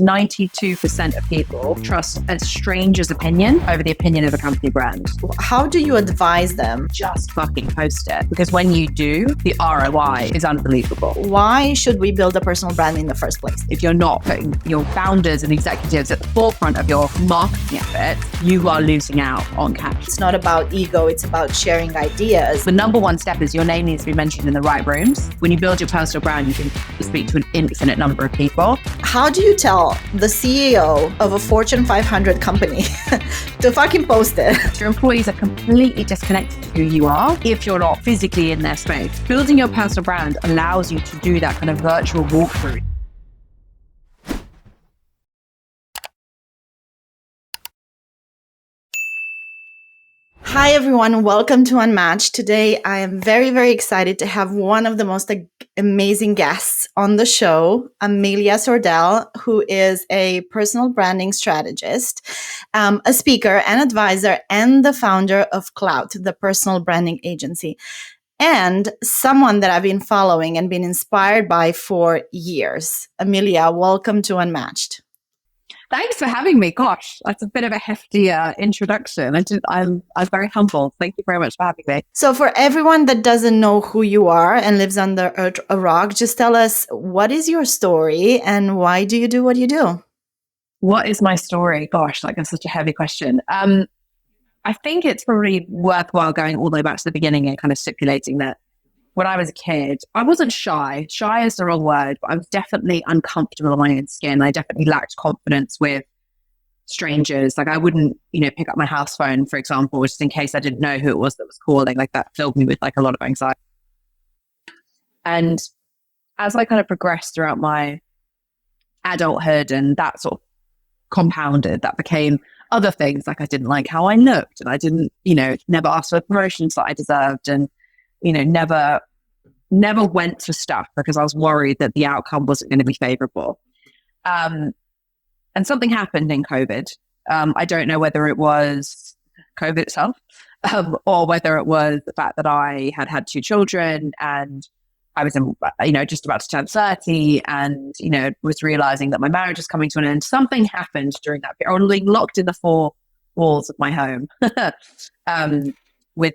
92% of people trust a stranger's opinion over the opinion of a company brand. How do you advise them? Just fucking post it. Because when you do, the ROI is unbelievable. Why should we build a personal brand in the first place? If you're not putting your founders and executives at the forefront of your marketing efforts, you are losing out on cash. It's not about ego, it's about sharing ideas. The number one step is your name needs to be mentioned in the right rooms. When you build your personal brand, you can speak to an infinite number of people. How do you tell the CEO of a Fortune 500 company to fucking post it? Your employees are completely disconnected to who you are if you're not physically in their space. Building your personal brand allows you to do that kind of virtual walkthrough. Hi everyone, welcome to Unmatched. Today I am very, very excited to have one of the most amazing guests on the show, Amelia Sordell, who is a personal branding strategist, a speaker and advisor, and the founder of Klowt, the personal branding agency, and someone that I've been following and been inspired by for years. Amelia, welcome to Unmatched. Thanks for having me. Gosh, that's a bit of a hefty introduction. I'm very humble. Thank you very much for having me. So for everyone that doesn't know who you are and lives under a rock, just tell us, what is your story and why do you do what you do? What is my story? Gosh, like that's such a heavy question. I think it's probably worthwhile going all the way back to the beginning and kind of stipulating that when I was a kid, I wasn't shy. Shy is the wrong word, but I was definitely uncomfortable in my own skin. I definitely lacked confidence with strangers. Like I wouldn't, pick up my house phone, for example, just in case I didn't know who it was that was calling. Like that filled me with like a lot of anxiety. And as I kind of progressed throughout my adulthood and that sort of compounded, that became other things. Like I didn't like how I looked and I didn't, never asked for the promotions that I deserved and never went for stuff because I was worried that the outcome wasn't going to be favorable. And something happened in COVID. I don't know whether it was COVID itself or whether it was the fact that I had two children and I was, just about to turn 30 and, was realizing that my marriage was coming to an end. Something happened during that period. I was locked in the four walls of my home with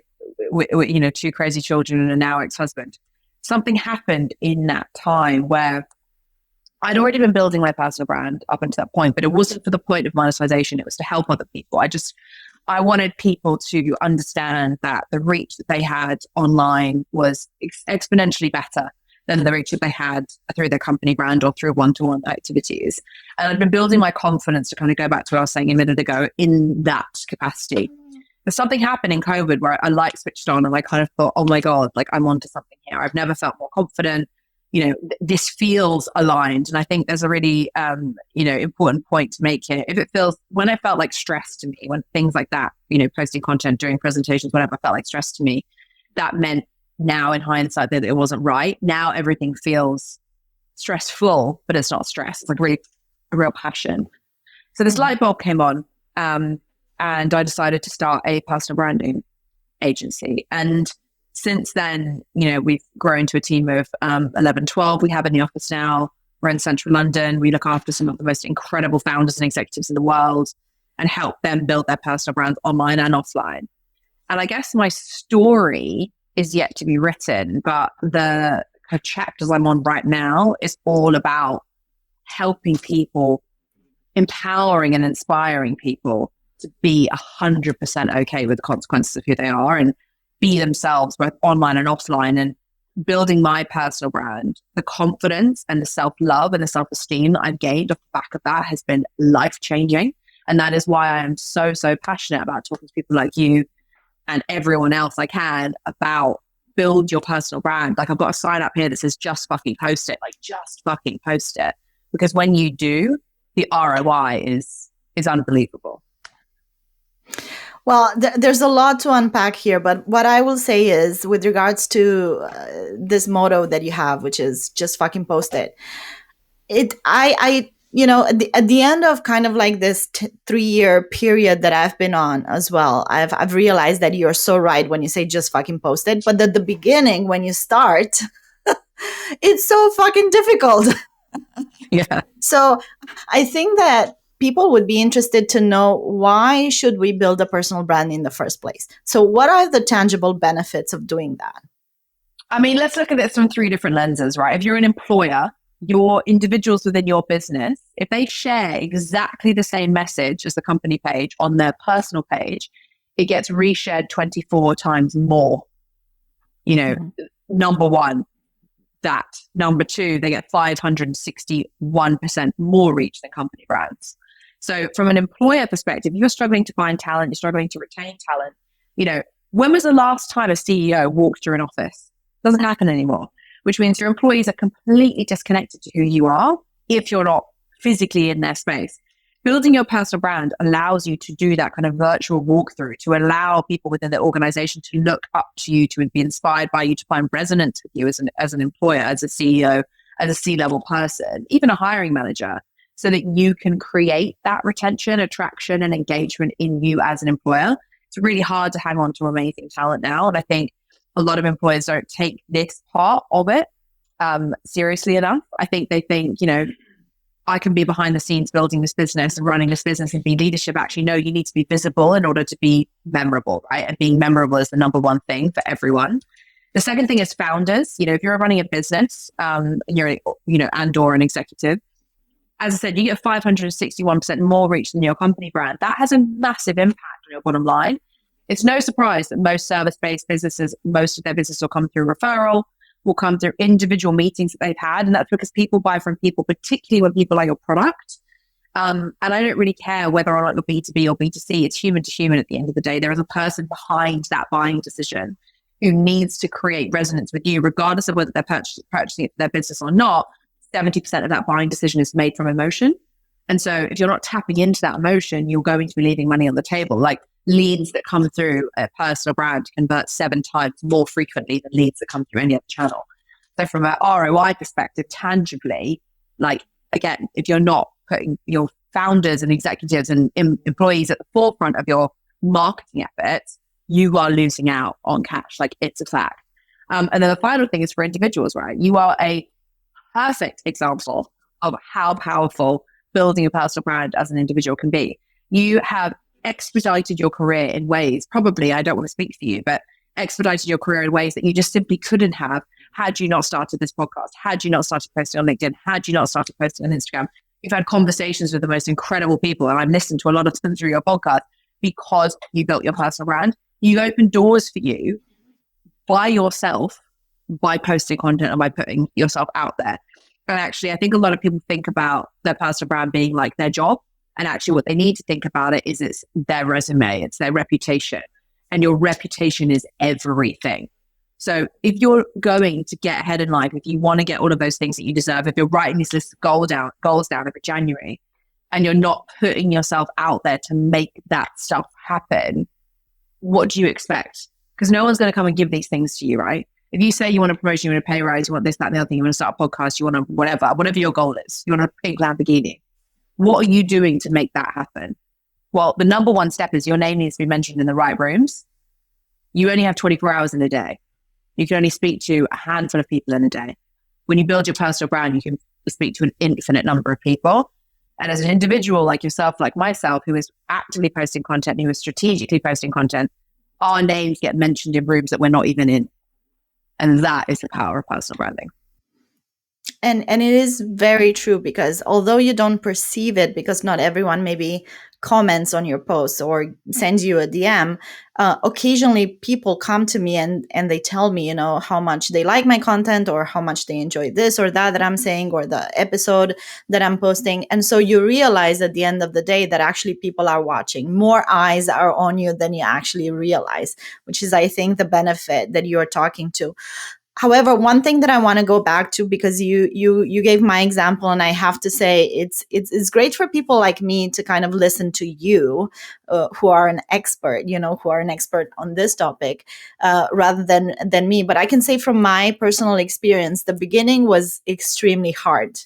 two crazy children and a now ex-husband. Something happened in that time where I'd already been building my personal brand up until that point, but it wasn't for the point of monetization. It was to help other people. I wanted people to understand that the reach that they had online was exponentially better than the reach that they had through their company brand or through one-to-one activities. And I've been building my confidence to kind of go back to what I was saying a minute ago in that capacity. But something happened in COVID where I light switched on and I kind of thought, oh my God, like I'm onto something here. I've never felt more confident. This feels aligned. And I think there's a really, important point to make here. When I felt like stress to me, when things like that, posting content, doing presentations, whatever felt like stress to me, that meant now in hindsight that it wasn't right. Now everything feels stressful, but it's not stress. It's like really a real passion. So this light bulb came on. And I decided to start a personal branding agency. And since then, we've grown to a team of 11, 12. We have in the office now. We're in central London. We look after some of the most incredible founders and executives in the world and help them build their personal brands online and offline. And I guess my story is yet to be written, but the chapters I'm on right now is all about helping people, empowering and inspiring people to be 100% okay with the consequences of who they are and be themselves both online and offline. And building my personal brand, the confidence and the self-love and the self-esteem that I've gained off the back of that has been life-changing. And that is why I am so, so passionate about talking to people like you and everyone else I can about build your personal brand. Like I've got a sign up here that says, just fucking post it. Like just fucking post it. Because when you do, the ROI is unbelievable. Well, there's a lot to unpack here, but what I will say is with regards to this motto that you have, which is just fucking post it. At the end of kind of like this 3-year period that I've been on as well, I've realized that you're so right when you say just fucking post it. But at the beginning, when you start, it's so fucking difficult. Yeah. So I think that people would be interested to know, why should we build a personal brand in the first place? So what are the tangible benefits of doing that? I mean, let's look at this from three different lenses, right? If you're an employer, your individuals within your business, if they share exactly the same message as the company page on their personal page, it gets reshared 24 times more. You know, number one, that. Number two, they get 561% more reach than company brands. So from an employer perspective, you're struggling to find talent, you're struggling to retain talent. You know, when was the last time a CEO walked through an office? Doesn't happen anymore, which means your employees are completely disconnected to who you are if you're not physically in their space. Building your personal brand allows you to do that kind of virtual walkthrough, to allow people within the organization to look up to you, to be inspired by you, to find resonance with you as an employer, as a CEO, as a C-level person, even a hiring manager, so that you can create that retention, attraction, and engagement in you as an employer. It's really hard to hang on to amazing talent now. And I think a lot of employers don't take this part of it seriously enough. I think they think, I can be behind the scenes building this business and running this business and be leadership. Actually, no, you need to be visible in order to be memorable, right? And being memorable is the number one thing for everyone. The second thing is founders. If you're running a business, and you're, and/or an executive, as I said, you get 561% more reach than your company brand. That has a massive impact on your bottom line. It's no surprise that most service-based businesses, most of their business will come through referral, will come through individual meetings that they've had. And that's because people buy from people, particularly when people like your product. And I don't really care whether or not you're B2B or B2C. It's human to human at the end of the day. There is a person behind that buying decision who needs to create resonance with you, regardless of whether they're purchasing it for their business or not. 70% of that buying decision is made from emotion. And so if you're not tapping into that emotion, you're going to be leaving money on the table. Like leads that come through a personal brand convert 7 times more frequently than leads that come through any other channel. So from an ROI perspective, tangibly, like again, if you're not putting your founders and executives and employees at the forefront of your marketing efforts, you are losing out on cash. Like it's a fact. And then the final thing is for individuals, right? You are a perfect example of how powerful building a personal brand as an individual can be. You have expedited your career in ways, probably, I don't want to speak for you, but expedited your career in ways that you just simply couldn't have had you not started this podcast, had you not started posting on LinkedIn, had you not started posting on Instagram. You've had conversations with the most incredible people, and I've listened to a lot of them through your podcast because you built your personal brand. You opened doors for you by yourself, by posting content and by putting yourself out there. And actually, I think a lot of people think about their personal brand being like their job. And actually what they need to think about it is it's their resume, it's their reputation. And your reputation is everything. So if you're going to get ahead in life, if you want to get all of those things that you deserve, if you're writing this list of goals down every January, and you're not putting yourself out there to make that stuff happen, what do you expect? Because no one's going to come and give these things to you, right? If you say you want a promotion, you want a pay rise, you want this, that, and the other thing, you want to start a podcast, you want to whatever your goal is, you want a pink Lamborghini. What are you doing to make that happen? Well, the number one step is your name needs to be mentioned in the right rooms. You only have 24 hours in a day. You can only speak to a handful of people in a day. When you build your personal brand, you can speak to an infinite number of people. And as an individual like yourself, like myself, who is actively posting content, who is strategically posting content, our names get mentioned in rooms that we're not even in. And that is the power of personal branding. And it is very true, because although you don't perceive it, because not everyone maybe comments on your posts or sends you a DM, occasionally people come to me and they tell me, how much they like my content or how much they enjoy this or that I'm saying, or the episode that I'm posting. And so you realize at the end of the day that actually people are watching. More eyes are on you than you actually realize, which is, I think, the benefit that you're talking to. However, one thing that I want to go back to, because you gave my example, and I have to say it's great for people like me to kind of listen to you, who are an expert, who are an expert on this topic, rather than me. But I can say from my personal experience, the beginning was extremely hard.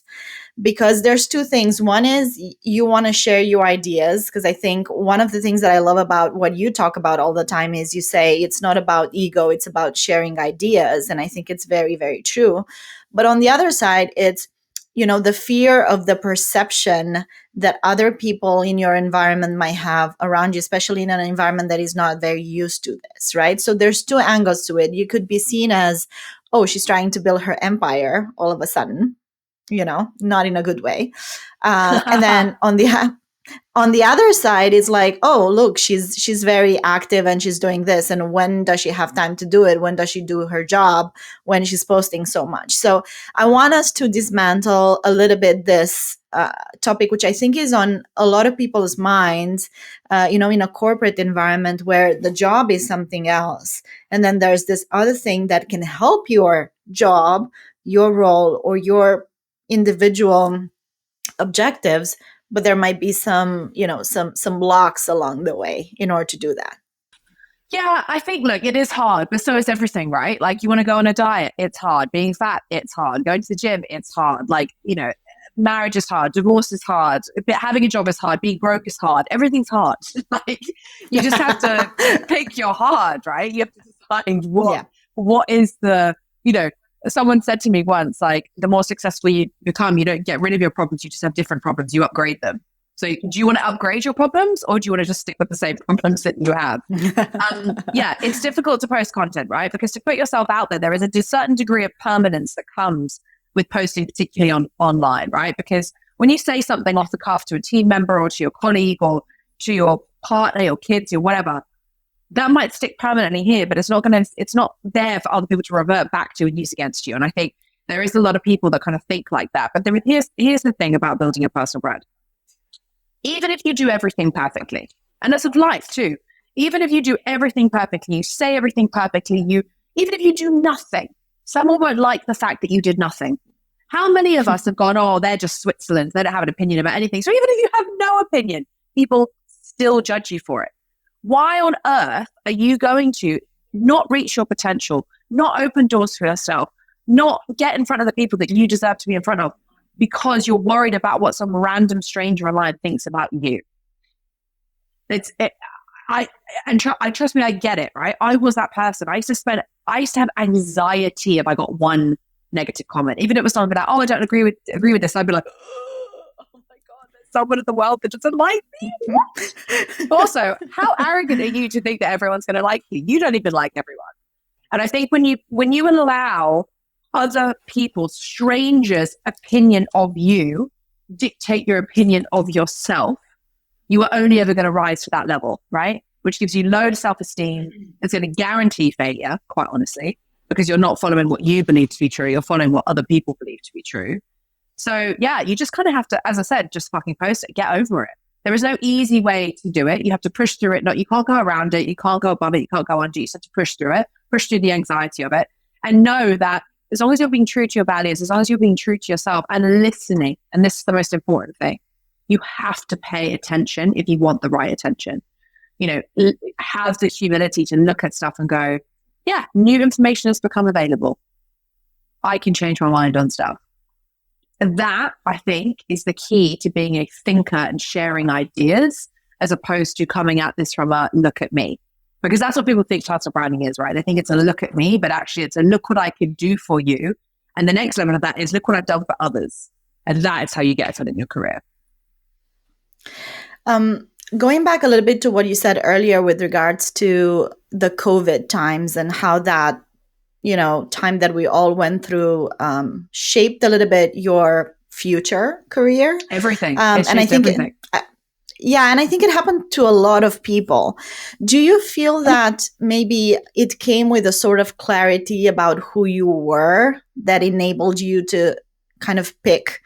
Because there's two things. One is you want to share your ideas, because I think one of the things that I love about what you talk about all the time is you say it's not about ego, it's about sharing ideas. And I think it's very, very true. But on the other side, it's the fear of the perception that other people in your environment might have around you, especially in an environment that is not very used to this, right? So there's two angles to it. You could be seen as, oh, she's trying to build her empire all of a sudden, not in a good way. And then on the other side, it's like, oh, look, she's very active and she's doing this. And when does she have time to do it? When does she do her job? When she's posting so much? So I want us to dismantle a little bit this topic, which I think is on a lot of people's minds, in a corporate environment where the job is something else. And then there's this other thing that can help your job, your role, or your individual objectives, but there might be some blocks along the way in order to do that. Yeah, I think, look, it is hard, but so is everything, right? Like, you want to go on a diet, it's hard. Being fat, it's hard. Going to the gym, it's hard. Like, marriage is hard. Divorce is hard. Having a job is hard. Being broke is hard. Everything's hard. Like, you just have to pick your hard, right? You have to decide what is the, someone said to me once, like, the more successful you become, you don't get rid of your problems, you just have different problems, you upgrade them. So do you want to upgrade your problems, or do you want to just stick with the same problems that you have? It's difficult to post content, right? Because to put yourself out there, there is a certain degree of permanence that comes with posting, particularly online, right? Because when you say something off the cuff to a team member or to your colleague or to your partner, your kids, or whatever, that might stick permanently here, but it's not there for other people to revert back to and use against you. And I think there is a lot of people that kind of think like that. But here's the thing about building a personal brand. Even if you do everything perfectly, and that's with life too, even if you do everything perfectly, you say everything perfectly, even if you do nothing, someone won't like the fact that you did nothing. How many of us have gone, oh, they're just Switzerland, they don't have an opinion about anything. So even if you have no opinion, people still judge you for it. Why on earth are you going to not reach your potential, not open doors for yourself, not get in front of the people that you deserve to be in front of because you're worried about what some random stranger online thinks about you? Trust me, I get it, right? I was that person. I used to have anxiety if I got one negative comment, even if it was something like, oh, I don't agree with this. I'd be like, someone in the world that doesn't like me. Also, how arrogant are you to think that everyone's going to like you? You don't even like everyone. And I think when you allow other people, strangers' opinion of you dictate your opinion of yourself, you are only ever going to rise to that level, right? Which gives you low self-esteem. It's going to guarantee failure, quite honestly, because you're not following what you believe to be true. You're following what other people believe to be true. So yeah, you just kind of have to, as I said, just fucking post it, get over it. There is no easy way to do it. You have to push through it. No, you can't go around it. You can't go above it. You can't go under it. You just have to push through it, push through the anxiety of it, and know that as long as you're being true to your values, as long as you're being true to yourself and listening, and this is the most important thing, you have to pay attention if you want the right attention. Have the humility to look at stuff and go, yeah, new information has become available. I can change my mind on stuff. And that, I think, is the key to being a thinker and sharing ideas, as opposed to coming at this from a look at me. Because that's what people think personal branding is, right? They think it's a look at me, but actually it's a look what I can do for you. And the next level of that is look what I've done for others. And that is how you get ahead in your career. Going back a little bit to what you said earlier with regards to the COVID times and how that, time that we all went through shaped a little bit your future career. Everything. And I think everything. And I think it happened to a lot of people. Do you feel that maybe it came with a sort of clarity about who you were that enabled you to kind of pick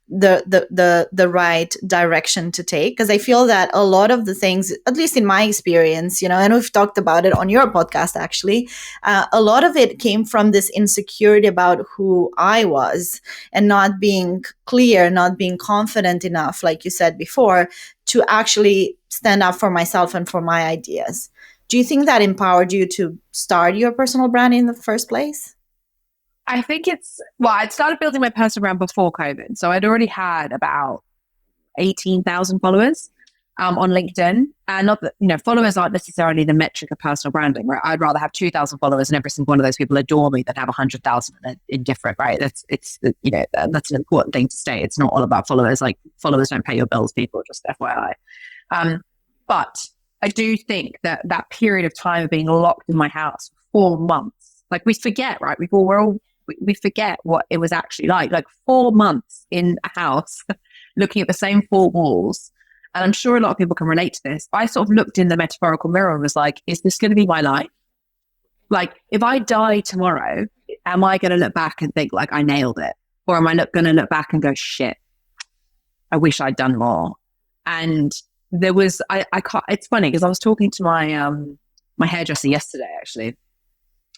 the right direction to take? Because I feel that a lot of the things, at least in my experience, and we've talked about it on your podcast, actually, a lot of it came from this insecurity about who I was and not being clear, not being confident enough, like you said before, to actually stand up for myself and for my ideas. Do you think that empowered you to start your personal brand in the first place? I think I'd started building my personal brand before COVID. So I'd already had about 18,000 followers on LinkedIn. And not that, followers aren't necessarily the metric of personal branding, right? I'd rather have 2,000 followers and every single one of those people adore me than have 100,000 and they're indifferent, right? That's an important thing to state. It's not all about followers. Like, followers don't pay your bills, people, just FYI. But I do think that period of time of being locked in my house for 4 months, like, we forget, right? We forget what it was actually like 4 months in a house, looking at the same 4 walls. And I'm sure a lot of people can relate to this. I sort of looked in the metaphorical mirror and was like, is this going to be my life? Like, if I die tomorrow, am I going to look back and think like I nailed it? Or am I going to look back and go, shit, I wish I'd done more? And there was, I can't, it's funny because I was talking to my hairdresser yesterday, actually,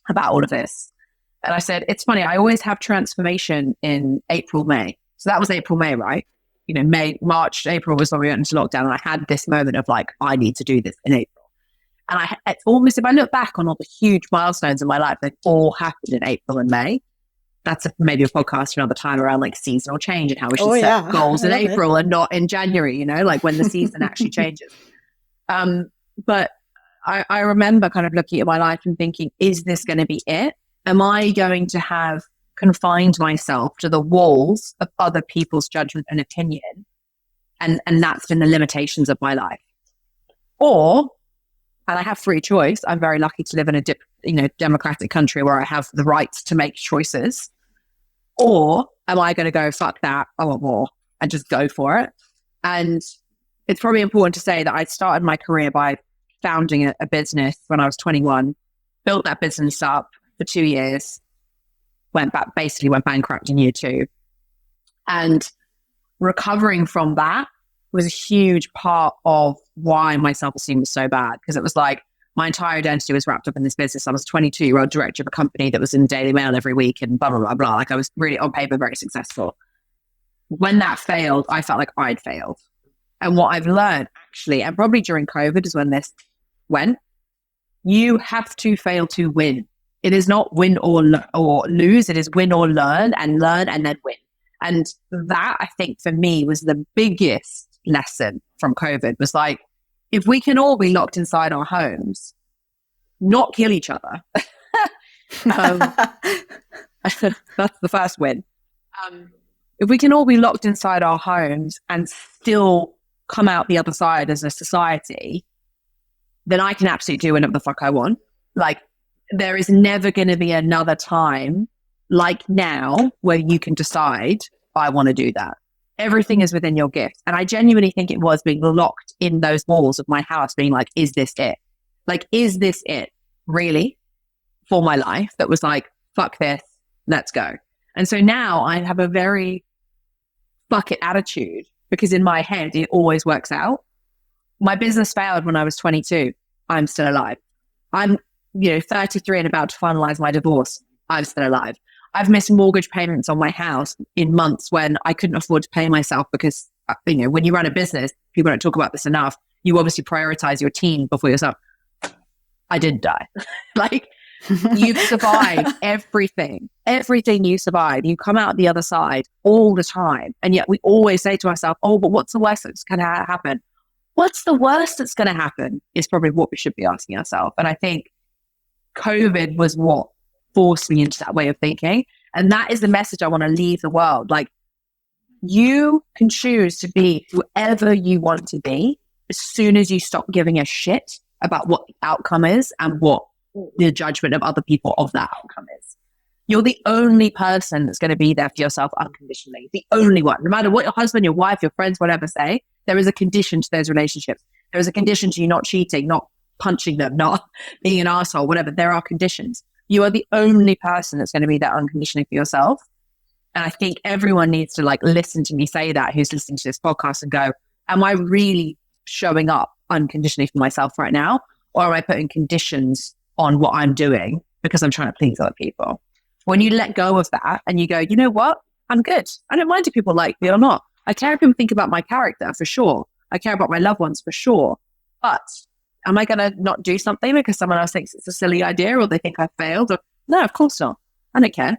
about all of this. And I said, it's funny, I always have transformation in April, May. So that was April, May, right? May, March, April was when we went into lockdown. And I had this moment of like, I need to do this in April. And it's almost, if I look back on all the huge milestones in my life, they all happened in April and May. That's maybe a podcast for another time around like seasonal change and how we should set goals in April and not in January, like when the season actually changes. But I remember kind of looking at my life and thinking, is this going to be it? Am I going to have confined myself to the walls of other people's judgment and opinion? And that's been the limitations of my life. Or, and I have free choice. I'm very lucky to live in a democratic country where I have the right to make choices. Or am I going to go, fuck that, I want more, and just go for it? And it's probably important to say that I started my career by founding a business when I was 21, built that business up for 2 years, went bankrupt in year 2. And recovering from that was a huge part of why my self-esteem was so bad, because it was like my entire identity was wrapped up in this business. I was a 22-year-old director of a company that was in Daily Mail every week and blah, blah, blah, blah. Like, I was really on paper very successful. When that failed, I felt like I'd failed. And what I've learned actually, and probably during COVID is when this went, you have to fail to win. It is not win or lose. It is win or learn and then win. And that, I think, for me was the biggest lesson from COVID, was like, if we can all be locked inside our homes, not kill each other. That's the first win. If we can all be locked inside our homes and still come out the other side as a society, then I can absolutely do whatever the fuck I want. Like, there is never going to be another time like now where you can decide, I want to do that. Everything is within your gift. And I genuinely think it was being locked in those walls of my house, being like, is this it? Like, is this it really for my life? That was like, fuck this, let's go. And so now I have a very fuck it attitude, because in my head, it always works out. My business failed when I was 22. I'm still alive. I'm 33 and about to finalize my divorce. I'm still alive. I've missed mortgage payments on my house in months when I couldn't afford to pay myself, because, when you run a business, people don't talk about this enough. You obviously prioritize your team before yourself. I didn't die. Like, you've survived everything you survive. You come out the other side all the time. And yet we always say to ourselves, oh, but what's the worst that's going to happen? What's the worst that's going to happen is probably what we should be asking ourselves. And I think COVID was what forced me into that way of thinking. And that is the message I want to leave the world. Like, you can choose to be whoever you want to be as soon as you stop giving a shit about what the outcome is and what the judgment of other people of that outcome is. You're the only person that's going to be there for yourself unconditionally. The only one. No matter what your husband, your wife, your friends, whatever say, there is a condition to those relationships. There is a condition to you not cheating, not punching them, not being an asshole, whatever. There are conditions. You are the only person that's going to be there unconditionally for yourself. And I think everyone needs to listen to me say that, who's listening to this podcast, and go, am I really showing up unconditionally for myself right now? Or am I putting conditions on what I'm doing because I'm trying to please other people? When you let go of that and you go, you know what? I'm good. I don't mind if people like me or not. I care if people think about my character, for sure. I care about my loved ones, for sure. But am I going to not do something because someone else thinks it's a silly idea, or they think I failed? Or, no, of course not. I don't care.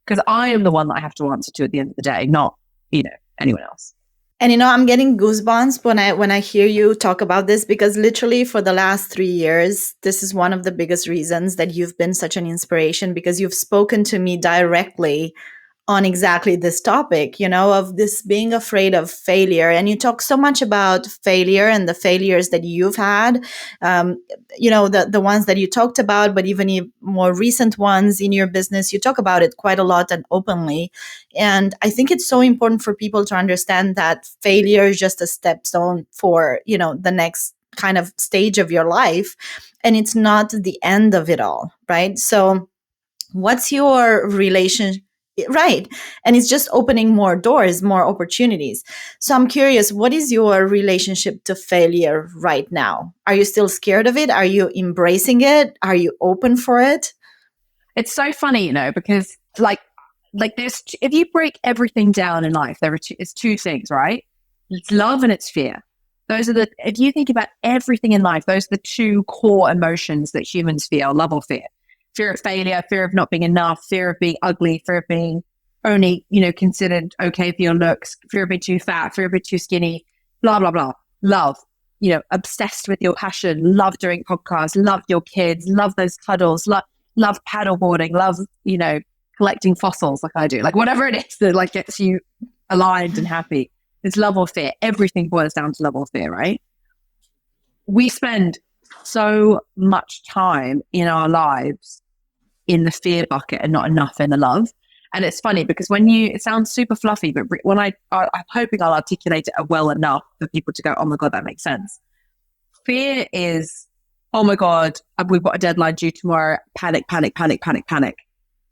Because I am the one that I have to answer to at the end of the day, not, anyone else. And I'm getting goosebumps when I hear you talk about this, because literally for the last 3 years, this is one of the biggest reasons that you've been such an inspiration, because you've spoken to me directly on exactly this topic, of this being afraid of failure. And you talk so much about failure and the failures that you've had, the ones that you talked about, but even more recent ones in your business. You talk about it quite a lot and openly. And I think it's so important for people to understand that failure is just a stepstone for, the next kind of stage of your life. And it's not the end of it all, right? So what's your relationship? Right. And it's just opening more doors, more opportunities. So I'm curious, what is your relationship to failure right now? Are you still scared of it? Are you embracing it? Are you open for it? It's so funny, because like there's, if you break everything down in life, it's two things, right? It's love and it's fear. If you think about everything in life, those are the two core emotions that humans feel, love or fear. Fear of failure, fear of not being enough, fear of being ugly, fear of being only, considered okay for your looks, fear of being too fat, fear of being too skinny, blah, blah, blah. Love, obsessed with your passion, love doing podcasts, love your kids, love those cuddles, love paddleboarding, love, collecting fossils like I do, like whatever it is that like gets you aligned and happy. It's love or fear. Everything boils down to love or fear, right? We spend so much time in our lives in the fear bucket and not enough in the love. And it's funny because it sounds super fluffy, but when I'm hoping I'll articulate it well enough for people to go, oh my God, that makes sense. Fear is, oh my God, we've got a deadline due tomorrow. Panic, panic, panic, panic, panic.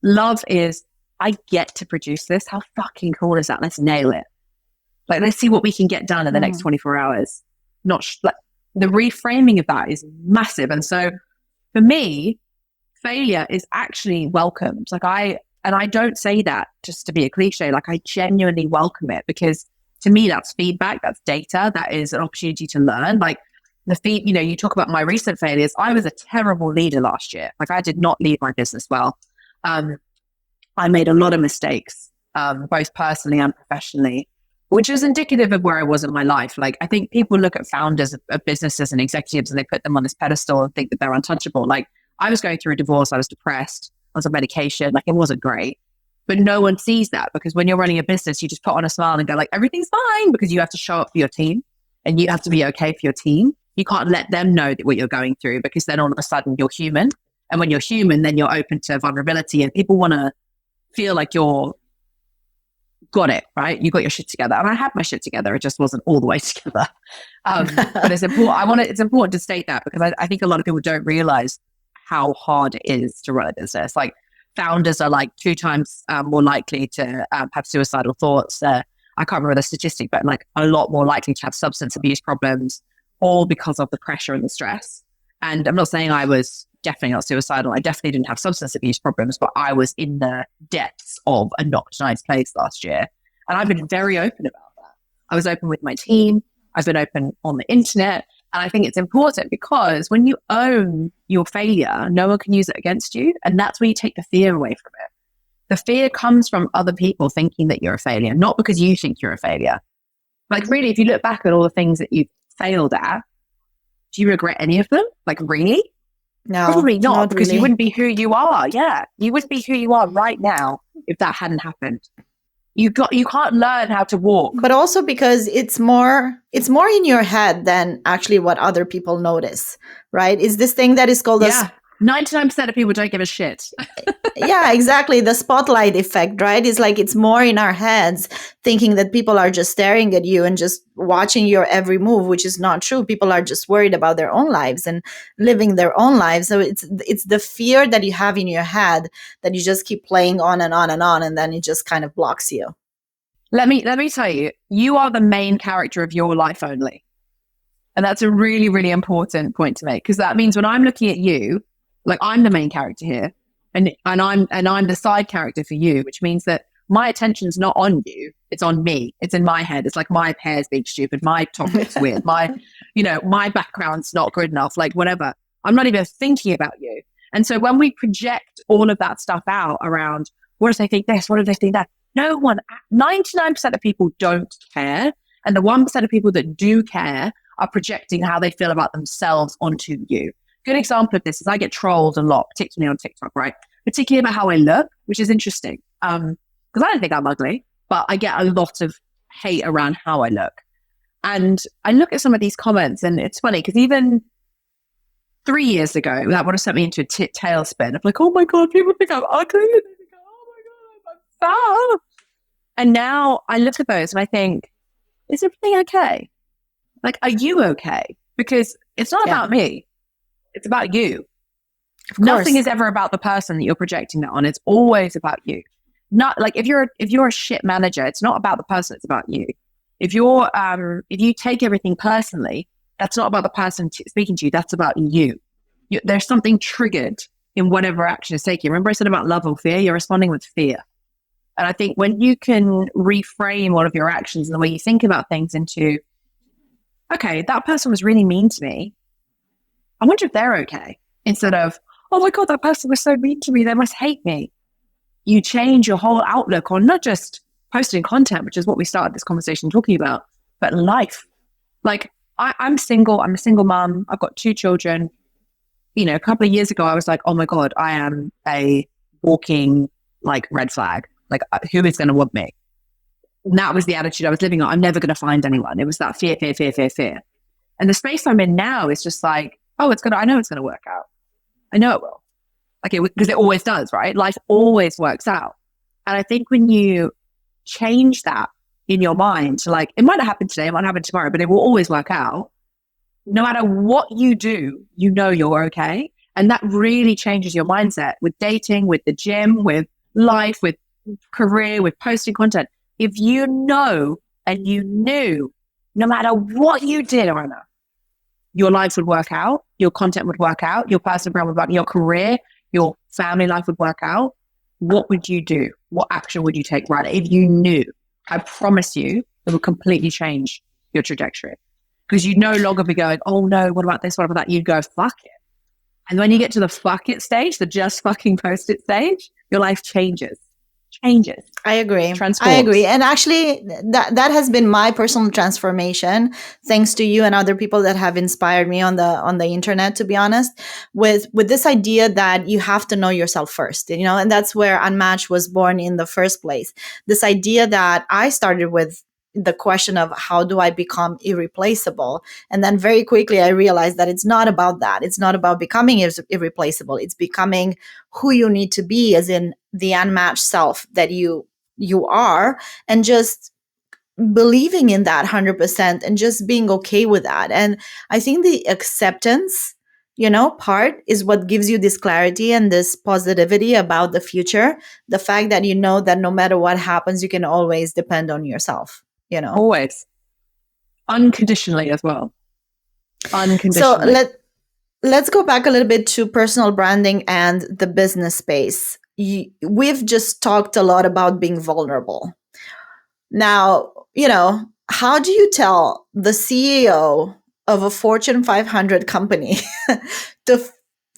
Love is, I get to produce this. How fucking cool is that? Let's nail it. Like, let's see what we can get done in the next 24 hours. The reframing of that is massive. And so for me, failure is actually welcomed. I don't say that just to be a cliche. Like, I genuinely welcome it, because to me, that's feedback, that's data, that is an opportunity to learn. Like you talk about my recent failures. I was a terrible leader last year. Like, I did not lead my business well. I made a lot of mistakes, both personally and professionally, which is indicative of where I was in my life. Like, I think people look at founders of businesses and executives and they put them on this pedestal and think that they're untouchable. Like, I was going through a divorce. I was depressed. I was on medication. Like, it wasn't great. But no one sees that, because when you're running a business, you just put on a smile and go like, everything's fine, because you have to show up for your team and you have to be okay for your team. You can't let them know what you're going through, because then all of a sudden you're human. And when you're human, then you're open to vulnerability, and people want to feel like you're got it, right? You got your shit together. And I had my shit together. It just wasn't all the way together. But it's important. It's important to state that, because I think a lot of people don't realize how hard it is to run a business. Like, founders are like 2 times more likely to have suicidal thoughts. I can't remember the statistic, but like a lot more likely to have substance abuse problems, all because of the pressure and the stress. And I'm not saying I was definitely not suicidal. I definitely didn't have substance abuse problems, but I was in the depths of a not nice place last year. And I've been very open about that. I was open with my team. I've been open on the internet. And I think it's important, because when you own your failure, no one can use it against you. And that's where you take the fear away from it. The fear comes from other people thinking that you're a failure, not because you think you're a failure. Like, really, if you look back at all the things that you've failed at, do you regret any of them? Like, really? No, probably not, because really. you wouldn't be who you are. Yeah, you wouldn't be who you are right now if that hadn't happened. You can't learn how to walk. But also because it's more in your head than actually what other people notice, right? It's this thing that is called 99% of people don't give a shit. Yeah, exactly. The spotlight effect, right? It's like, it's more in our heads, thinking that people are just staring at you and just watching your every move, which is not true. People are just worried about their own lives and living their own lives. So it's the fear that you have in your head that you just keep playing on and on and on, and then it just kind of blocks you. Let me tell you, you are the main character of your life only. And that's a really, really important point to make, because that means when I'm looking at you, like, I'm the main character here, and I'm the side character for you, which means that my attention's not on you, it's on me. It's in my head. It's like, my hair's being stupid, my topic's weird, my background's not good enough, like, whatever. I'm not even thinking about you. And so when we project all of that stuff out around, what if they think this? What if they think that? No one, 99% of people don't care. And the 1% of people that do care are projecting how they feel about themselves onto you. Good example of this is I get trolled a lot, particularly on TikTok, right? Particularly about how I look, which is interesting. Because I don't think I'm ugly, but I get a lot of hate around how I look. And I look at some of these comments and it's funny because even 3 years ago, that would have sent me into a tailspin. I'm like, oh my God, people think I'm ugly. And they think, oh my God, I'm fat. And now I look at those and I think, is everything okay? Like, are you okay? Because it's not about me. It's about you. Nothing is ever about the person that you're projecting that on. It's always about you. Not like if you're a shit manager, it's not about the person, it's about you. If you take everything personally, that's not about the person speaking to you, that's about you. There's something triggered in whatever action is taken. Remember I said about love or fear? You're responding with fear. And I think when you can reframe all of your actions and the way you think about things into, okay, that person was really mean to me. I wonder if they're okay. Instead of, oh my God, that person was so mean to me, they must hate me. You change your whole outlook on not just posting content, which is what we started this conversation talking about, but life. Like I'm single, I'm a single mom, I've got 2 children. You know, a couple of years ago, I was like, oh my God, I am a walking like red flag. Like who is going to want me? And that was the attitude I was living on. I'm never going to find anyone. It was that fear. And the space I'm in now is just like, oh, I know it's going to work out. I know it will. Like because it always does, right? Life always works out. And I think when you change that in your mind to like, it might not happen today, it might happen tomorrow, but it will always work out. No matter what you do, you know you're okay. And that really changes your mindset with dating, with the gym, with life, with career, with posting content. If you know and you knew, no matter what you did, Anna, your life would work out, your content would work out, your personal brand would work out, your career, your family life would work out, what would you do? What action would you take right now? If you knew, I promise you, it would completely change your trajectory. Because you'd no longer be going, oh no, what about this, what about that? You'd go, fuck it. And when you get to the fuck it stage, the just fucking post it stage, your life changes. I agree. Transforms. I agree. And actually that has been my personal transformation, thanks to you and other people that have inspired me on the internet, to be honest, with this idea that you have to know yourself first, you know, and that's where Unmatched was born in the first place. This idea that I started with the question of how do I become irreplaceable? And then very quickly I realized that it's not about that. It's not about becoming irreplaceable. It's becoming who you need to be, as in the unmatched self that you are, and just believing in that 100% and just being okay with that. And I think the acceptance, you know, part is what gives you this clarity and this positivity about the future. The fact that you know that no matter what happens, you can always depend on yourself. You know, always unconditionally as well. Unconditionally. So let's go back a little bit to personal branding and the business space. We've just talked a lot about being vulnerable. Now, you know, how do you tell the CEO of a Fortune 500 company to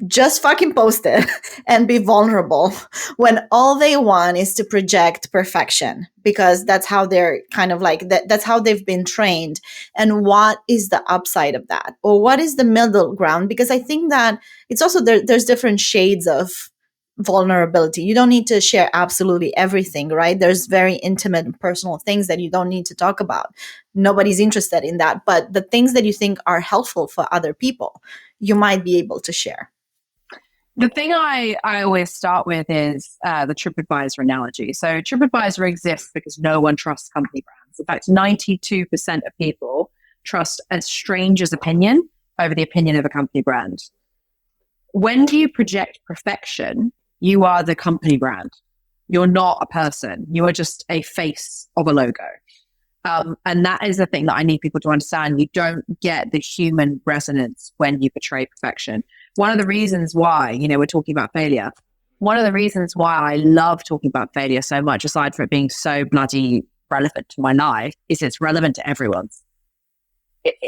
just fucking post it and be vulnerable when all they want is to project perfection, because that's how they're kind of like that's how they've been trained? And what is the upside of that, or what is the middle ground? Because I think that it's also there's different shades of vulnerability. You don't need to share absolutely everything, right? There's very intimate and personal things that you don't need to talk about. Nobody's interested in that, but the things that you think are helpful for other people, you might be able to share. The thing I always start with is the TripAdvisor analogy. So TripAdvisor exists because no one trusts company brands. In fact, 92% of people trust a stranger's opinion over the opinion of a company brand. When you project perfection, you are the company brand. You're not a person. You are just a face of a logo. And that is the thing that I need people to understand. You don't get the human resonance when you portray perfection. One of the reasons why, you know, we're talking about failure. One of the reasons why I love talking about failure so much, aside from it being so bloody relevant to my life, is it's relevant to everyone's.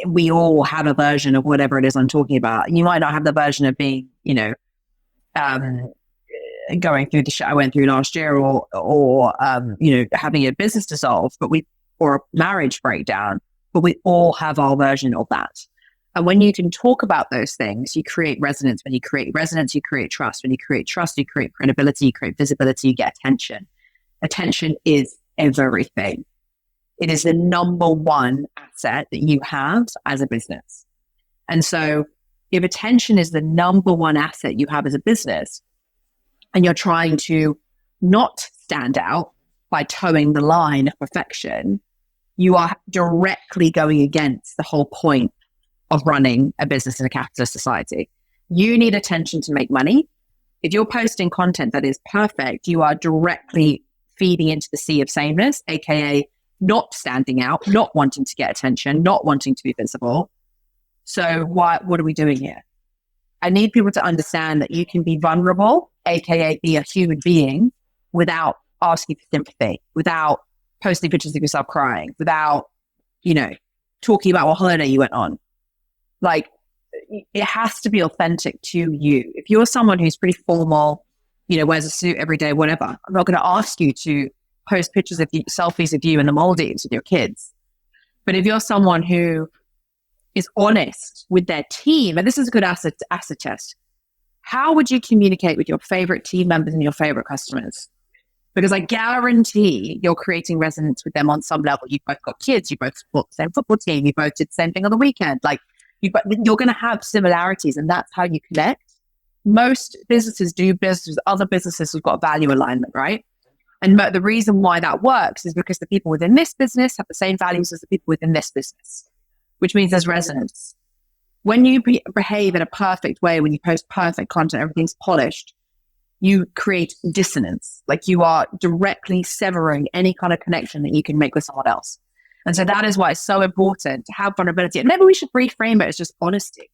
We all have a version of whatever it is I'm talking about. You might not have the version of being, you know, going through the shit I went through last year, or you know, having a business dissolve, but we or a marriage breakdown, but we all have our version of that. And when you can talk about those things, you create resonance. When you create resonance, you create trust. When you create trust, you create credibility, you create visibility, you get attention. Attention is everything. It is the number one asset that you have as a business. And so if attention is the number one asset you have as a business, and you're trying to not stand out by towing the line of perfection, you are directly going against the whole point of running a business in a capitalist society. You need attention to make money. If you're posting content that is perfect, you are directly feeding into the sea of sameness, aka not standing out, not wanting to get attention, not wanting to be visible. So what are we doing here? I need people to understand that you can be vulnerable, aka be a human being, without asking for sympathy, without posting pictures of yourself crying, without, talking about what holiday you went on. Like, it has to be authentic to you. If you're someone who's pretty formal, wears a suit every day, whatever, I'm not going to ask you to post pictures of you, selfies of you in the Maldives with your kids. But if you're someone who is honest with their team, and this is a good acid test, how would you communicate with your favorite team members and your favorite customers? Because I guarantee you're creating resonance with them on some level. You've both got kids, you both support the same football team, you both did the same thing on the weekend. Like, you're going to have similarities, and that's how you connect. Most businesses do business with other businesses who've got value alignment, right? And the reason why that works is because the people within this business have the same values as the people within this business, which means there's resonance. When you behave in a perfect way, when you post perfect content, everything's polished, you create dissonance. Like, you are directly severing any kind of connection that you can make with someone else. And so that is why it's so important to have vulnerability. And maybe we should reframe it as just honesty.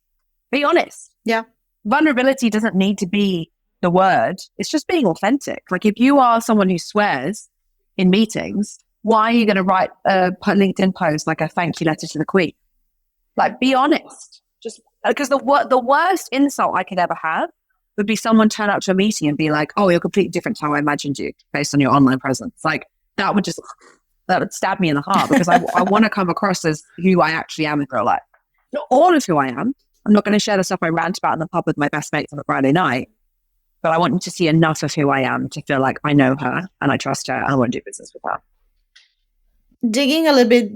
Be honest. Yeah. Vulnerability doesn't need to be the word. It's just being authentic. Like, if you are someone who swears in meetings, why are you going to write a LinkedIn post like a thank you letter to the Queen? Like, be honest. Just because the worst insult I could ever have would be someone turn up to a meeting and be like, oh, you're completely different to how I imagined you based on your online presence. Like, that would stab me in the heart, because I want to come across as who I actually am in real life. Not all of who I am. I'm not going to share the stuff I rant about in the pub with my best mates on a Friday night, but I want you to see enough of who I am to feel like I know her and I trust her and I want to do business with her. Digging a little bit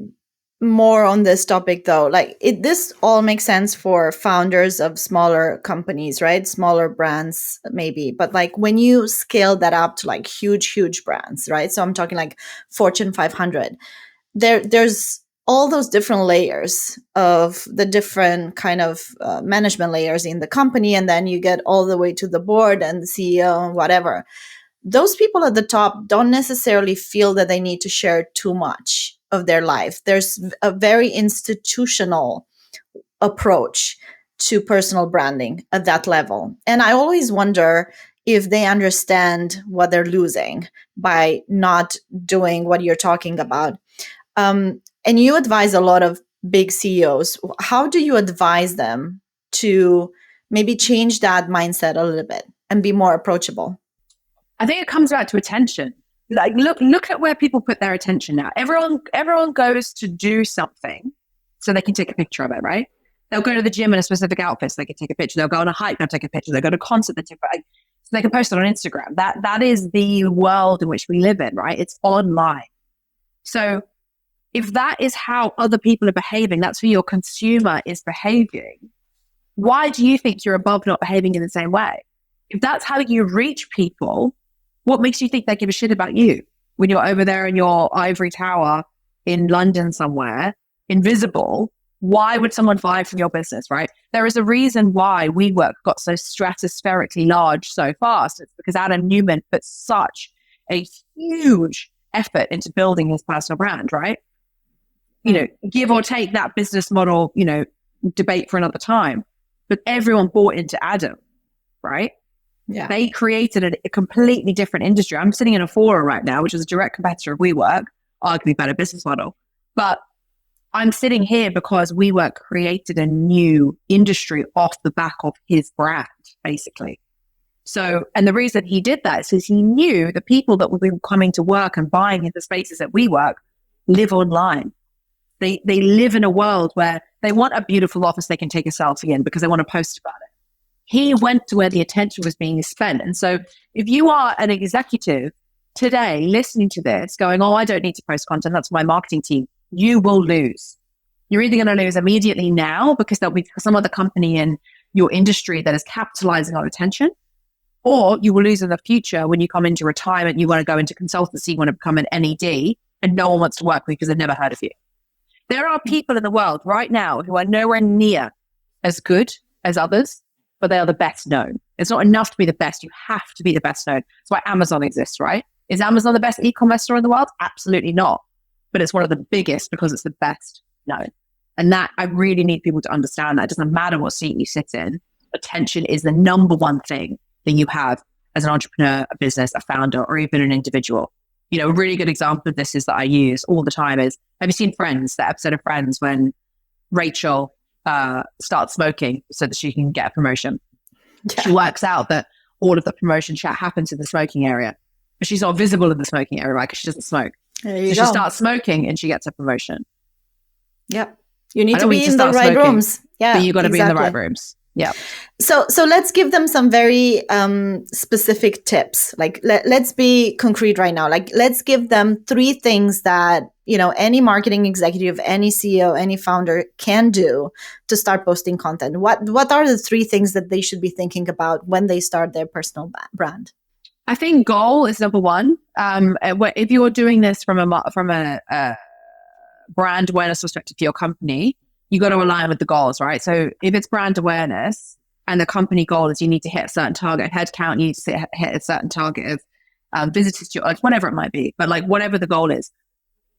more on this topic, though, this all makes sense for founders of smaller companies, right? Smaller brands, maybe. But when you scale that up to huge brands, right? So I'm talking Fortune 500, there's all those different layers of the different kind of management layers in the company. And then you get all the way to the board and the CEO and whatever. Those people at the top don't necessarily feel that they need to share too much of their life. There's a very institutional approach to personal branding at that level. And I always wonder if they understand what they're losing by not doing what you're talking about. And you advise a lot of big CEOs. How do you advise them to maybe change that mindset a little bit and be more approachable? I think it comes back to attention. Look at where people put their attention now. Everyone goes to do something so they can take a picture of it, right? They'll go to the gym in a specific outfit so they can take a picture. They'll go on a hike, they'll take a picture. They'll go to a concert, they'll take a picture. So they can post it on Instagram. That is the world in which we live in, right? It's online. So if that is how other people are behaving, that's who your consumer is behaving, why do you think you're above not behaving in the same way? If that's how you reach people, what makes you think they give a shit about you when you're over there in your ivory tower in London somewhere, invisible? Why would someone buy from your business, right? There is a reason why WeWork got so stratospherically large so fast. It's because Adam Newman put such a huge effort into building his personal brand, right? Give or take that business model, debate for another time. But everyone bought into Adam, right? Yeah. They created a completely different industry. I'm sitting in a Fora right now, which is a direct competitor of WeWork, arguably better business model. But I'm sitting here because WeWork created a new industry off the back of his brand, basically. So, and the reason he did that is because he knew the people that would be coming to work and buying in the spaces at WeWork live online. They live in a world where they want a beautiful office they can take a selfie in because they want to post about it. He went to where the attention was being spent. And so if you are an executive today listening to this going, oh, I don't need to post content, that's my marketing team, you will lose. You're either going to lose immediately now because there'll be some other company in your industry that is capitalizing on attention, or you will lose in the future when you come into retirement, you want to go into consultancy, you want to become an NED, and no one wants to work with you because they've never heard of you. There are people in the world right now who are nowhere near as good as others, but they are the best known. It's not enough to be the best. You have to be the best known. That's why Amazon exists, right? Is Amazon the best e-commerce store in the world? Absolutely not. But it's one of the biggest because it's the best known. And that I really need people to understand that. It doesn't matter what seat you sit in. Attention is the number one thing that you have as an entrepreneur, a business, a founder, or even an individual. You know, a really good example of this is that I use all the time is, have you seen Friends, the episode of Friends when Rachel starts smoking so that she can get a promotion? Yeah. She works out that all of the promotion chat happens in the smoking area, but she's not visible in the smoking area, right? Because she doesn't smoke. She starts smoking and she gets a promotion. Yep. You need to be in the right rooms. Yeah. But you got to be in the right rooms. Yeah. So let's give them some very specific tips. Like let's be concrete right now. Like let's give them 3 things that, you know, any marketing executive, any CEO, any founder can do to start posting content. What are the 3 things that they should be thinking about when they start their personal brand? I think goal is number 1. If you're doing this from a brand awareness perspective for your company, you got to align with the goals, right? So if it's brand awareness and the company goal is you need to hit a certain target headcount, you need to hit a certain target of visitors to your, like whatever it might be, but like whatever the goal is,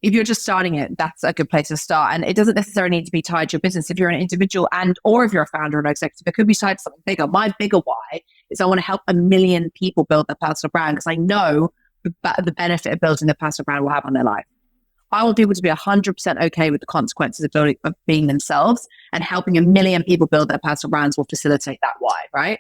if you're just starting it, that's a good place to start. And it doesn't necessarily need to be tied to your business. If you're an individual or if you're a founder or an executive, it could be tied to something bigger. My bigger why is I want to help 1 million people build their personal brand because I know the benefit of building their personal brand will have on their life. I want people to be 100% okay with the consequences of being themselves, and helping 1 million people build their personal brands will facilitate that why, right?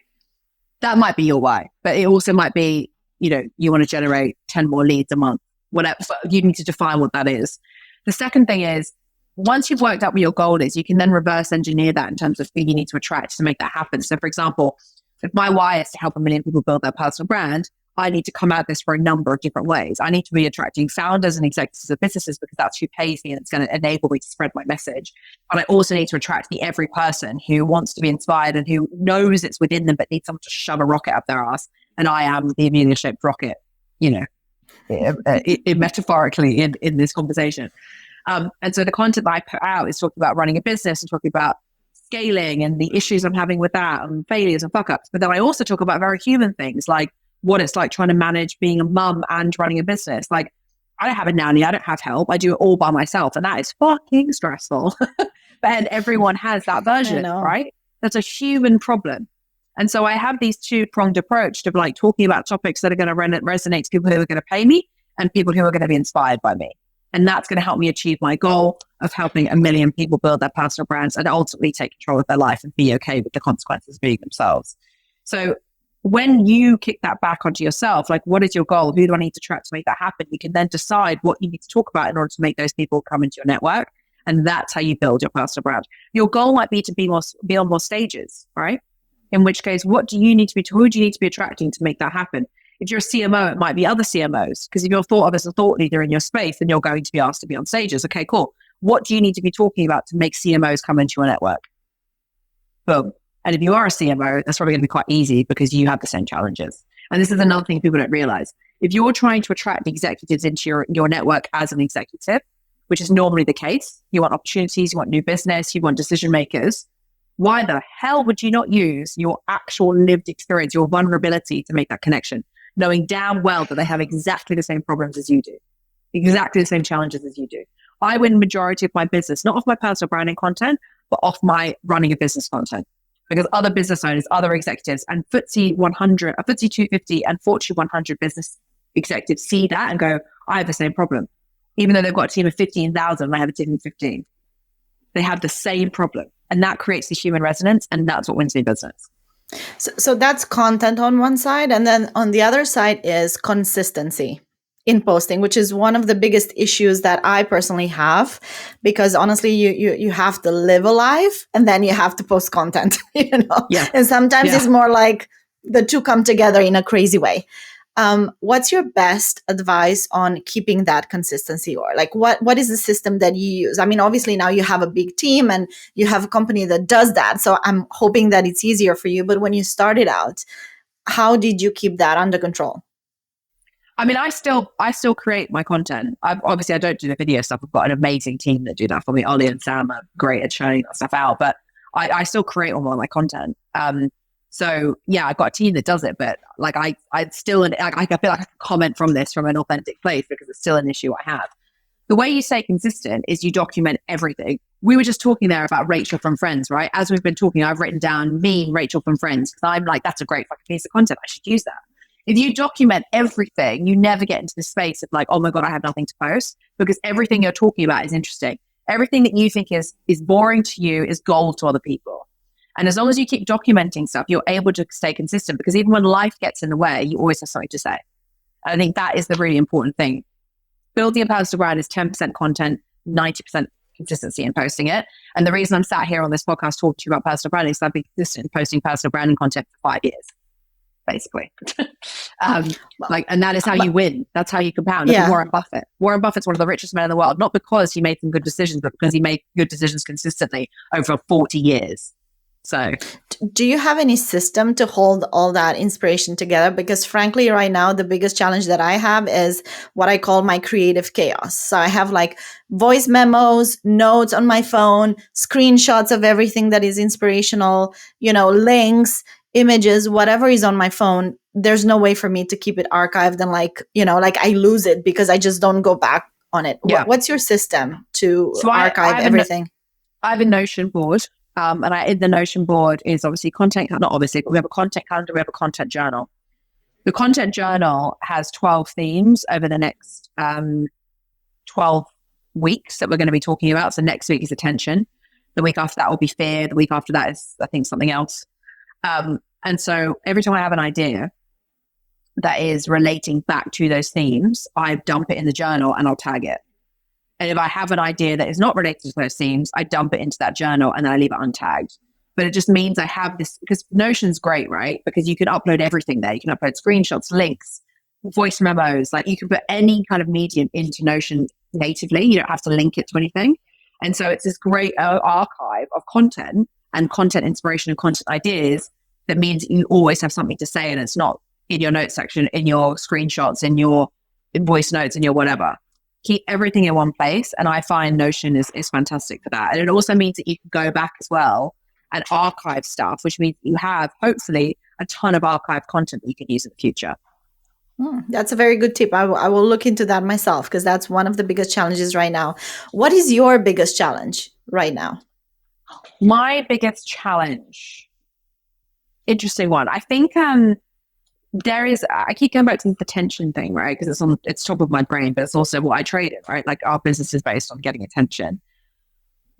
That might be your why, but it also might be, you know, you want to generate 10 more leads a month, whatever. So you need to define what that is. The second thing is, once you've worked out what your goal is, you can then reverse engineer that in terms of who you need to attract to make that happen. So for example, if my why is to help 1 million people build their personal brand, I need to come at this for a number of different ways. I need to be attracting founders and executives of businesses because that's who pays me and it's going to enable me to spread my message. But I also need to attract the every person who wants to be inspired and who knows it's within them but needs someone to shove a rocket up their ass. And I am the Amelia-shaped rocket, you know, metaphorically in this conversation. And so the content that I put out is talking about running a business and talking about scaling and the issues I'm having with that and failures and fuck-ups. But then I also talk about very human things like what it's like trying to manage being a mum and running a business. Like, I don't have a nanny, I don't have help, I do it all by myself, and that is fucking stressful. But everyone has that version, right? That's a human problem. And so I have these 2-pronged approach to like talking about topics that are going to resonate to people who are going to pay me and people who are going to be inspired by me. And that's going to help me achieve my goal of helping 1 million people build their personal brands and ultimately take control of their life and be okay with the consequences of being themselves. So when you kick that back onto yourself, like, what is your goal? Who do I need to attract to make that happen? You can then decide what you need to talk about in order to make those people come into your network. And that's how you build your personal brand. Your goal might be to be on more stages, right? In which case, who do you need to be attracting to make that happen? If you're a CMO, it might be other CMOs. Because if you're thought of as a thought leader in your space, then you're going to be asked to be on stages. Okay, cool. What do you need to be talking about to make CMOs come into your network? Boom. And if you are a CMO, that's probably going to be quite easy because you have the same challenges. And this is another thing people don't realize. If you're trying to attract executives into your network as an executive, which is normally the case, you want opportunities, you want new business, you want decision makers, why the hell would you not use your actual lived experience, your vulnerability to make that connection, knowing damn well that they have exactly the same problems as you do, exactly the same challenges as you do? I win majority of my business, not off my personal branding content, but off my running a business content. Because other business owners, other executives, and FTSE 100, FTSE 250 and Fortune 100 business executives see that and go, I have the same problem. Even though they've got a team of 15,000 and I have a team of 15. They have the same problem. And that creates the human resonance, and that's what wins me business. So that's content on one side. And then on the other side is consistency. in posting, which is one of the biggest issues that I personally have, because honestly, you have to live a life and then you have to post content, Yeah. And sometimes Yeah. it's more like the two come together in a crazy way. What's your best advice on keeping that consistency, or like what is the system that you use? I mean, obviously now you have a big team and you have a company that does that. So I'm hoping that it's easier for you. But when you started out, how did you keep that under control? I mean, I still create my content. Obviously, I don't do the video stuff. I've got an amazing team that do that for me. Ollie and Sam are great at showing that stuff out, but I still create all of my content. So yeah, I've got a team that does it, but like I still, I feel like I can comment from this from an authentic place because it's still an issue I have. The way you stay consistent is you document everything. We were just talking there about Rachel from Friends, right? As we've been talking, I've written down me, Rachel from Friends, because I'm like, that's a great fucking piece of content. I should use that. If you document everything, you never get into the space of like, oh my God, I have nothing to post, because everything you're talking about is interesting. Everything that you think is boring to you is gold to other people. And as long as you keep documenting stuff, you're able to stay consistent, because even when life gets in the way, you always have something to say. And I think that is the really important thing. Building a personal brand is 10% content, 90% consistency in posting it. And the reason I'm sat here on this podcast talking to you about personal branding is I've been consistent in posting personal branding content for 5 years. Basically. And that is how you win. That's how you compound. Look at Warren Buffett. Warren Buffett's one of the richest men in the world, not because he made some good decisions, but because he made good decisions consistently over 40 years. So do you have any system to hold all that inspiration together? Because frankly, right now, the biggest challenge that I have is what I call my creative chaos. So I have like voice memos, notes on my phone, screenshots of everything that is inspirational, links, images, whatever is on my phone. There's no way for me to keep it archived and like I lose it because I just don't go back on it. Yeah. What's your system to archive everything? I have a Notion board. And in the Notion board is obviously we have a content calendar, we have a content journal. The content journal has 12 themes over the next 12 weeks that we're going to be talking about. So next week is attention. The week after that will be fear. The week after that is, I think, something else. And so every time I have an idea that is relating back to those themes, I dump it in the journal and I'll tag it. And if I have an idea that is not related to those themes, I dump it into that journal and then I leave it untagged. But it just means I have this, because Notion's great, right? Because you can upload everything there. You can upload screenshots, links, voice memos. Like you can put any kind of medium into Notion natively. You don't have to link it to anything. And so it's this great archive of content and content inspiration and content ideas that means you always have something to say, and it's not in your notes section, in your screenshots, in your voice notes, in your whatever. Keep everything in one place. And I find Notion is fantastic for that. And it also means that you can go back as well and archive stuff, which means you have hopefully a ton of archived content that you can use in the future. That's a very good tip. I will look into that myself, because that's one of the biggest challenges right now. What is your biggest challenge right now? My biggest challenge, interesting one. I think I keep going back to the attention thing, right? Because it's top of my brain, but it's also what I trade in, right? Like our business is based on getting attention.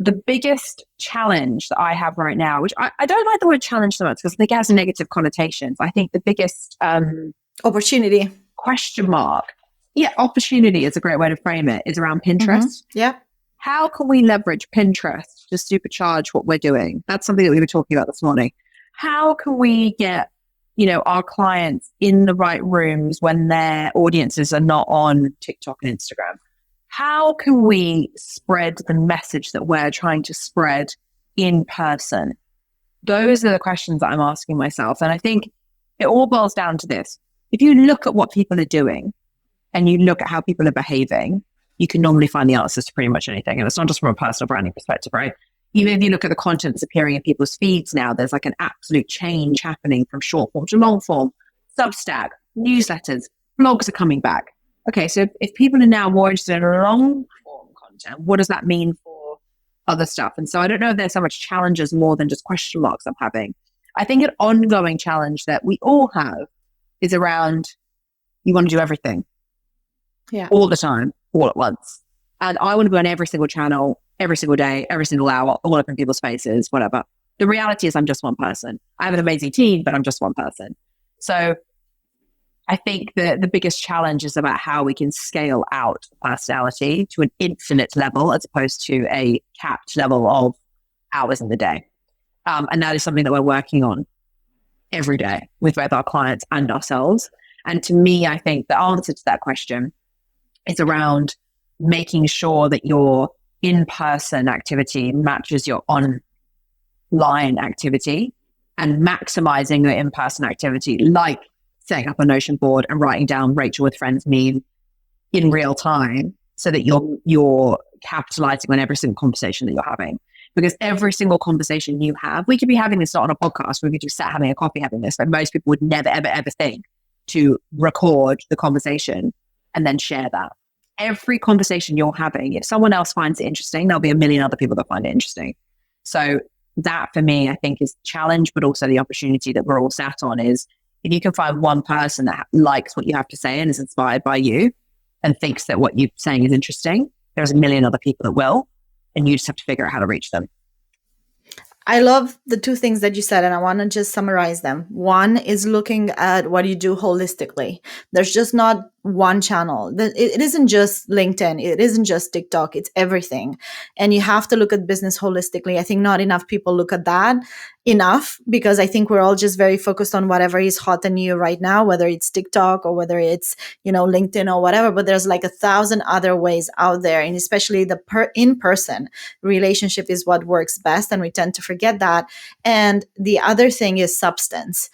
The biggest challenge that I have right now, which I don't like the word challenge so much because I think it has negative connotations. I think the biggest opportunity question mark. Yeah, opportunity is a great way to frame it, is around Pinterest. Mm-hmm. Yeah. How can we leverage Pinterest to supercharge what we're doing? That's something that we were talking about this morning. How can we get our clients in the right rooms when their audiences are not on TikTok and Instagram? How can we spread the message that we're trying to spread in person? Those are the questions that I'm asking myself. And I think it all boils down to this. If you look at what people are doing and you look at how people are behaving, you can normally find the answers to pretty much anything. And it's not just from a personal branding perspective, right? Even if you look at the content that's appearing in people's feeds now, there's like an absolute change happening from short form to long form. Substack, newsletters, blogs are coming back. Okay, so if people are now more interested in long form content, what does that mean for other stuff? And so I don't know if there's so much challenges more than just question marks I'm having. I think an ongoing challenge that we all have is around, you want to do everything. Yeah. All the time, all at once. And I want to be on every single channel, every single day, every single hour, all up in people's faces, whatever. The reality is I'm just one person. I have an amazing team, but I'm just one person. So I think the biggest challenge is about how we can scale out personality to an infinite level as opposed to a capped level of hours in the day. And that is something that we're working on every day with both our clients and ourselves. And to me, I think the answer to that question is around making sure that your in-person activity matches your online activity, and maximizing your in-person activity, like setting up a Notion board and writing down Rachel with Friends meme in real time, so that you're capitalizing on every single conversation that you're having. Because every single conversation you have, we could be having this not on a podcast, we could just sat having a coffee having this, but most people would never, ever, ever think to record the conversation and then share that. Every conversation you're having, if someone else finds it interesting, there'll be a million other people that find it interesting. So that for me, I think, is the challenge, but also the opportunity that we're all sat on is, if you can find one person that likes what you have to say and is inspired by you and thinks that what you're saying is interesting, there's a million other people that will, and you just have to figure out how to reach them. I love the two things that you said, and I want to just summarize them. One is looking at what you do holistically. There's just not one channel. It isn't just LinkedIn. It isn't just TikTok. It's everything. And you have to look at business holistically. I think not enough people look at that enough, because I think we're all just very focused on whatever is hot and new right now, whether it's TikTok or whether it's, LinkedIn or whatever, but there's like 1,000 other ways out there. And especially the in-person relationship is what works best. And we tend to forget that. And the other thing is substance.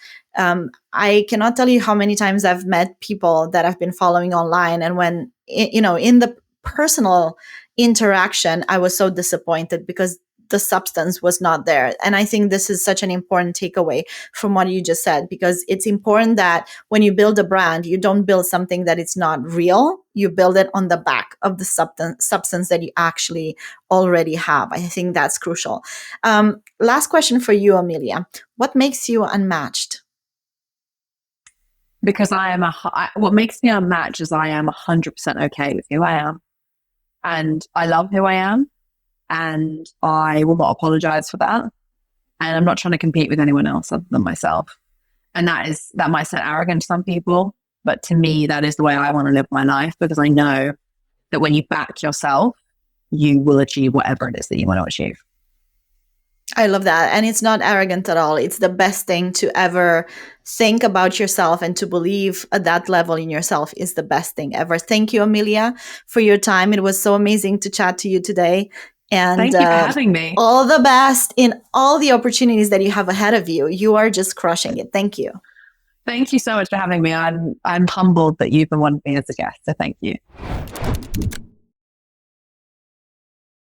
I cannot tell you how many times I've met people that I've been following online. And when, in the personal interaction, I was so disappointed because the substance was not there. And I think this is such an important takeaway from what you just said, because it's important that when you build a brand, you don't build something that is not real. You build it on the back of the substance that you actually already have. I think that's crucial. Last question for you, Amelia. What makes you unmatched? Because what makes me unmatched is I am 100% okay with who I am. And I love who I am. And I will not apologize for that. And I'm not trying to compete with anyone else other than myself. And that might sound arrogant to some people, but to me, that is the way I want to live my life, because I know that when you back yourself, you will achieve whatever it is that you want to achieve. I love that. And it's not arrogant at all. It's the best thing to ever think about yourself, and to believe at that level in yourself is the best thing ever. Thank you, Amelia, for your time. It was so amazing to chat to you today. And thank you for having me. All the best in all the opportunities that you have ahead of you. You are just crushing it. Thank you. Thank you so much for having me. I'm humbled that you've been wanting me as a guest. So thank you.